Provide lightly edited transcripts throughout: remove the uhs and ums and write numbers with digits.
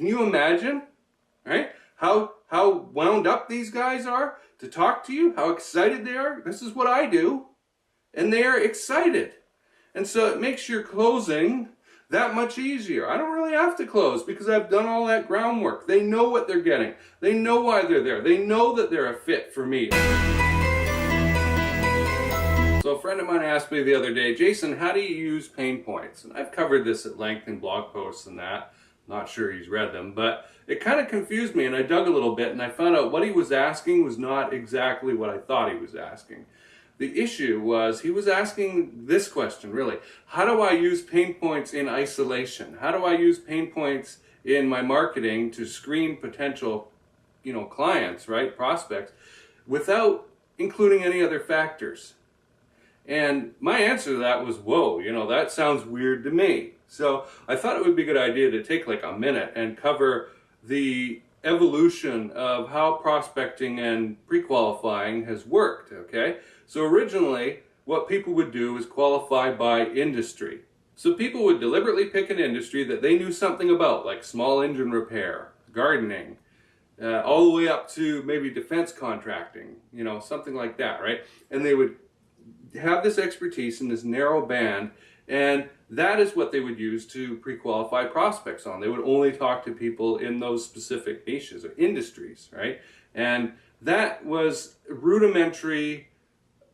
Can you imagine, right? How wound up these guys are to talk to you, how excited they are. This is what I do, and they are excited. And so it makes your closing that much easier. I don't really have to close because I've done all that groundwork. They know what they're getting. They know why they're there. They know that they're a fit for me. So a friend of mine asked me the other day, Jason, how do you use pain points? And I've covered this at length in blog posts and that. Not sure he's read them, but it kind of confused me, and I dug a little bit and I found out what he was asking was not exactly what I thought he was asking. The issue was he was asking this question, really. How do I use pain points in isolation? How do I use pain points in my marketing to screen potential, clients, right, prospects, without including any other factors? And my answer to that was, whoa, that sounds weird to me. So I thought it would be a good idea to take like a minute and cover the evolution of how prospecting and pre-qualifying has worked, okay? So originally, what people would do is qualify by industry. So people would deliberately pick an industry that they knew something about, like small engine repair, gardening, all the way up to maybe defense contracting, something like that, right? And they would have this expertise in this narrow band, and that is what they would use to pre-qualify prospects on. They would only talk to people in those specific niches or industries, right? And that was rudimentary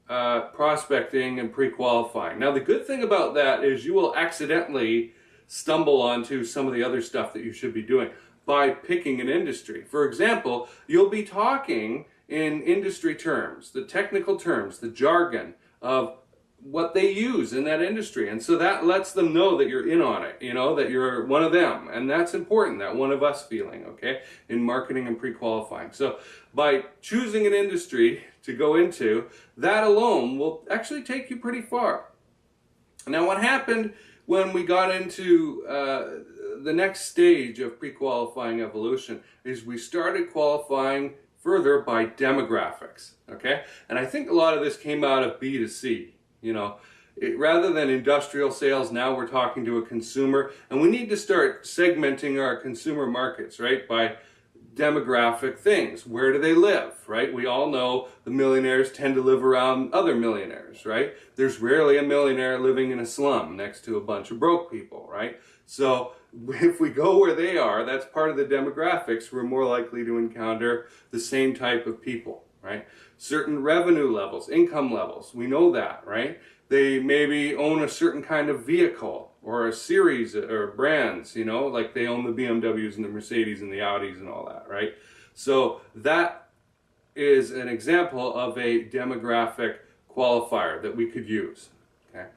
prospecting and pre-qualifying. Now the good thing about that is you will accidentally stumble onto some of the other stuff that you should be doing by picking an industry. For example, you'll be talking in industry terms, the technical terms, the jargon of what they use in that industry. And so that lets them know that you're in on it, that you're one of them. And that's important, that one of us feeling, okay, in marketing and pre-qualifying. So by choosing an industry to go into, that alone will actually take you pretty far. Now what happened when we got into the next stage of pre-qualifying evolution is we started qualifying further by demographics, okay? And I think a lot of this came out of B2C, rather than industrial sales, now we're talking to a consumer, and we need to start segmenting our consumer markets, right, by demographic things. Where do they live, right? We all know the millionaires tend to live around other millionaires, right? There's rarely a millionaire living in a slum next to a bunch of broke people, right? So if we go where they are, that's part of the demographics, we're more likely to encounter the same type of people, right? Certain revenue levels, income levels, we know that, right? They maybe own a certain kind of vehicle or a series or brands, like they own the BMWs and the Mercedes and the Audis and all that, right? So that is an example of a demographic qualifier that we could use, okay?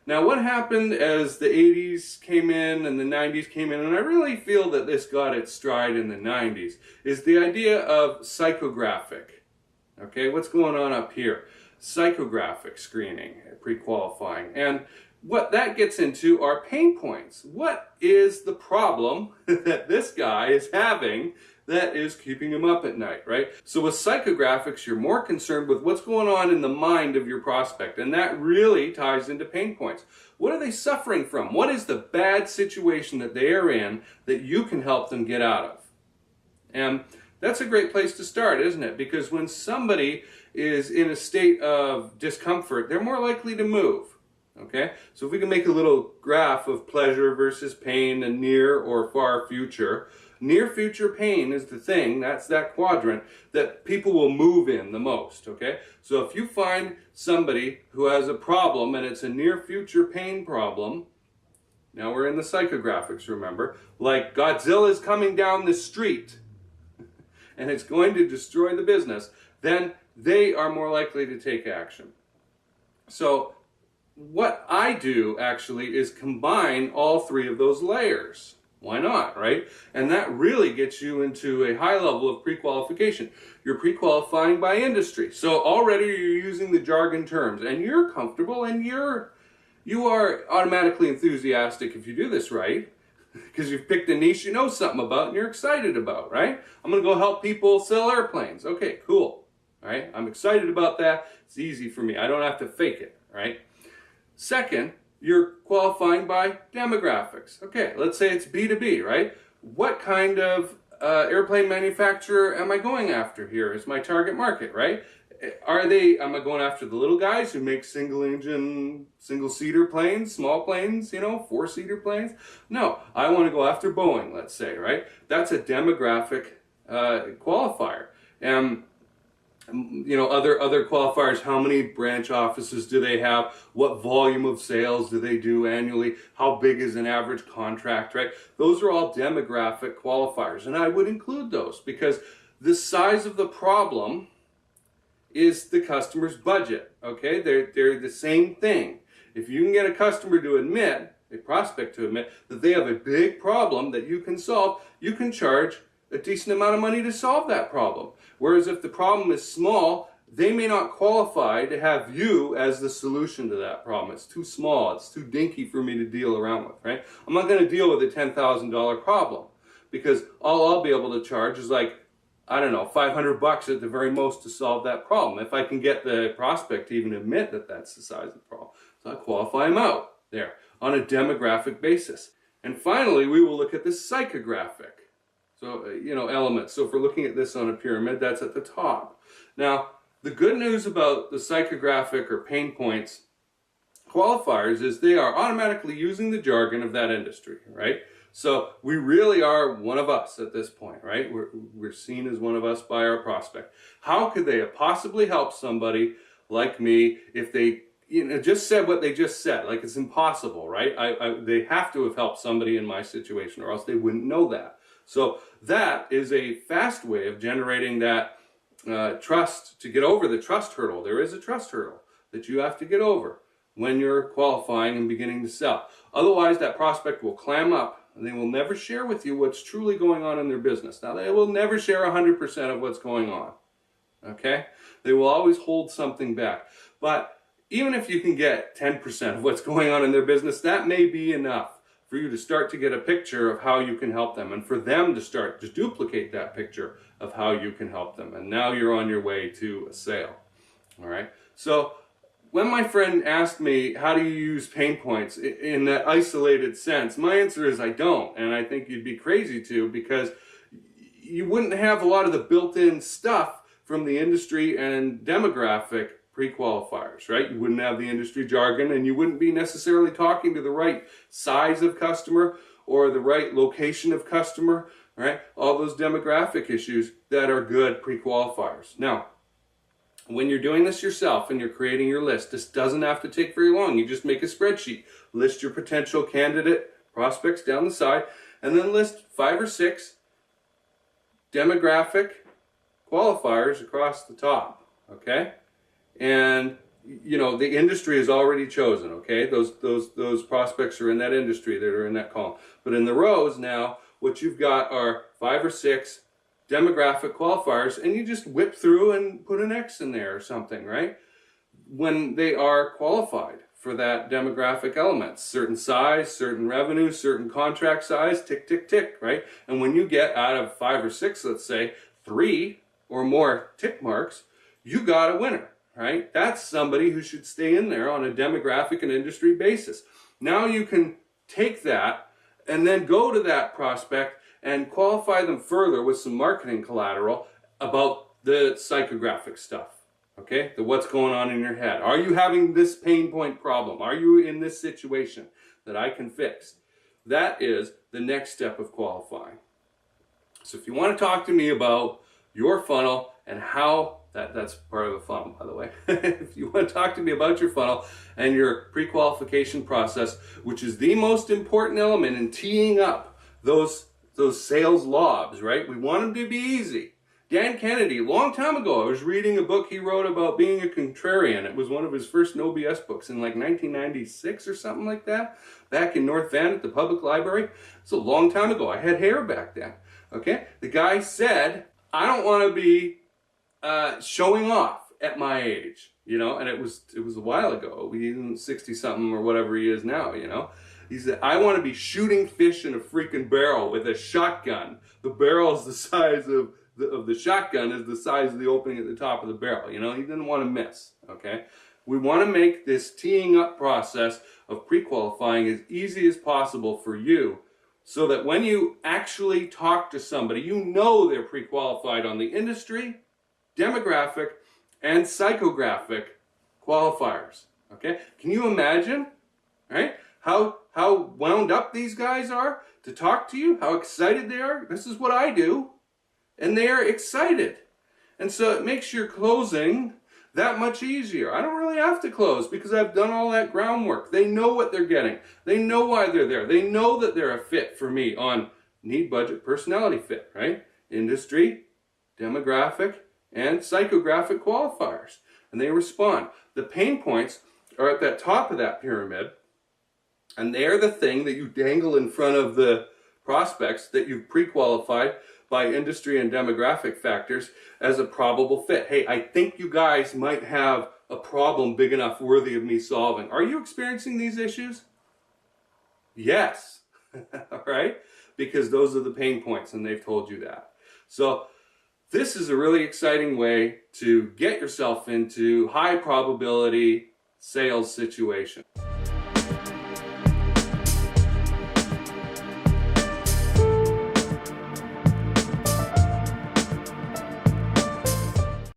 Now what happened as the 80s came in and the 90s came in, and I really feel that this got its stride in the 90s, is the idea of psychographic. Okay, what's going on up here? Psychographic screening, pre-qualifying. And what that gets into are pain points. What is the problem that this guy is having that is keeping him up at night, right? So with psychographics, you're more concerned with what's going on in the mind of your prospect, and that really ties into pain points. What are they suffering from? What is the bad situation that they are in that you can help them get out of? And that's a great place to start, isn't it? Because when somebody is in a state of discomfort, they're more likely to move. Okay? So if we can make a little graph of pleasure versus pain and near or far future, near future pain is the thing, that's that quadrant, that people will move in the most. Okay? So if you find somebody who has a problem and it's a near future pain problem, now we're in the psychographics, remember, like Godzilla's coming down the street, and it's going to destroy the business, then they are more likely to take action. So what I do actually is combine all three of those layers. Why not, right? And that really gets you into a high level of pre-qualification. You're pre-qualifying by industry. So already you're using the jargon terms, and you're comfortable, and you are automatically enthusiastic if you do this right, because you've picked a niche you know something about and you're excited about, right? I'm going to go help people sell airplanes. Okay, cool. All right, I'm excited about that. It's easy for me. I don't have to fake it, right? Second, you're qualifying by demographics. Okay, let's say it's B2B, right? what kind of airplane manufacturer am I going after here as my target market, right? Am I going after the little guys who make single engine, single seater planes, small planes, you know, 4-seater planes? No, I want to go after Boeing, let's say, right? That's a demographic qualifier. And you know, other qualifiers, how many branch offices do they have? What volume of sales do they do annually? How big is an average contract, right? Those are all demographic qualifiers, and I would include those because the size of the problem is the customer's budget, okay? They're the same thing. If you can get a customer to admit, a prospect to admit, that they have a big problem that you can solve, you can charge a decent amount of money to solve that problem. Whereas if the problem is small, they may not qualify to have you as the solution to that problem. It's too small, it's too dinky for me to deal around with, right? I'm not going to deal with a $10,000 problem because all I'll be able to charge is like, I don't know, $500 at the very most to solve that problem. If I can get the prospect to even admit that that's the size of the problem. So I qualify them out there on a demographic basis. And finally, we will look at the psychographic. So, you know, elements. So if we're looking at this on a pyramid, that's at the top. Now, the good news about the psychographic or pain points qualifiers is they are automatically using the jargon of that industry, right? So we really are one of us at this point, right? We're seen as one of us by our prospect. How could they have possibly helped somebody like me if they, you know, just said what they just said? Like, it's impossible, right? They have to have helped somebody in my situation, or else they wouldn't know that. So that is a fast way of generating that trust, to get over the trust hurdle. There is a trust hurdle that you have to get over when you're qualifying and beginning to sell. Otherwise, that prospect will clam up and they will never share with you what's truly going on in their business. Now, they will never share 100% of what's going on, okay? They will always hold something back. But even if you can get 10% of what's going on in their business, that may be enough for you to start to get a picture of how you can help them, and for them to start to duplicate that picture of how you can help them. And now you're on your way to a sale. All right. So when my friend asked me, how do you use pain points in that isolated sense, my answer is I don't. And I think you'd be crazy to, because you wouldn't have a lot of the built-in stuff from the industry and demographic pre-qualifiers, right? You wouldn't have the industry jargon, and you wouldn't be necessarily talking to the right size of customer or the right location of customer, right? All those demographic issues that are good pre-qualifiers. Now, when you're doing this yourself and you're creating your list, this doesn't have to take very long. You just make a spreadsheet, list your potential candidate prospects down the side, and then list 5 or 6 demographic qualifiers across the top, okay? And you know, the industry is already chosen, okay? Those prospects are in that industry that are in that column. But in the rows now, what you've got are 5 or 6 demographic qualifiers, and you just whip through and put an X in there or something, right? When they are qualified for that demographic element, certain size, certain revenue, certain contract size, tick, tick, tick, right? And when you get out of 5 or 6, let's say, 3 or more tick marks, you got a winner. Right? That's somebody who should stay in there on a demographic and industry basis. Now you can take that and then go to that prospect and qualify them further with some marketing collateral about the psychographic stuff. Okay? The what's going on in your head. Are you having this pain point problem? Are you in this situation that I can fix? That is the next step of qualifying. So if you want to talk to me about your funnel and how that's part of the funnel, by the way. If you want to talk to me about your funnel and your pre-qualification process, which is the most important element in teeing up those sales lobs, right? We want them to be easy. Dan Kennedy, a long time ago, I was reading a book he wrote about being a contrarian. It was one of his first no BS books in like 1996 or something like that, back in North Van at the public library. It's a long time ago. I had hair back then. Okay? The guy said, I don't want to be showing off at my age, you know, and it was a while ago. He's 60 something or whatever he is now, you know. He said, I want to be shooting fish in a freaking barrel with a shotgun. The barrel is the size of the shotgun is the size of the opening at the top of the barrel. You know, he didn't want to miss, okay? We want to make this teeing up process of pre-qualifying as easy as possible for you so that when you actually talk to somebody, you know they're pre-qualified on the industry, demographic, and psychographic qualifiers. Okay? Can you imagine, right? How wound up these guys are to talk to you, how excited they are? This is what I do, and they are excited. And so it makes your closing that much easier. I don't really have to close because I've done all that groundwork. They know what they're getting. They know why they're there. They know that they're a fit for me on need, budget, personality fit, right? Industry, demographic, and psychographic qualifiers. And they respond. The pain points are at the top of that pyramid, and they're the thing that you dangle in front of the prospects that you've pre-qualified by industry and demographic factors as a probable fit. Hey, I think you guys might have a problem big enough worthy of me solving. Are you experiencing these issues? Yes. All right? Because those are the pain points, and they've told you that. So this is a really exciting way to get yourself into high probability sales situation.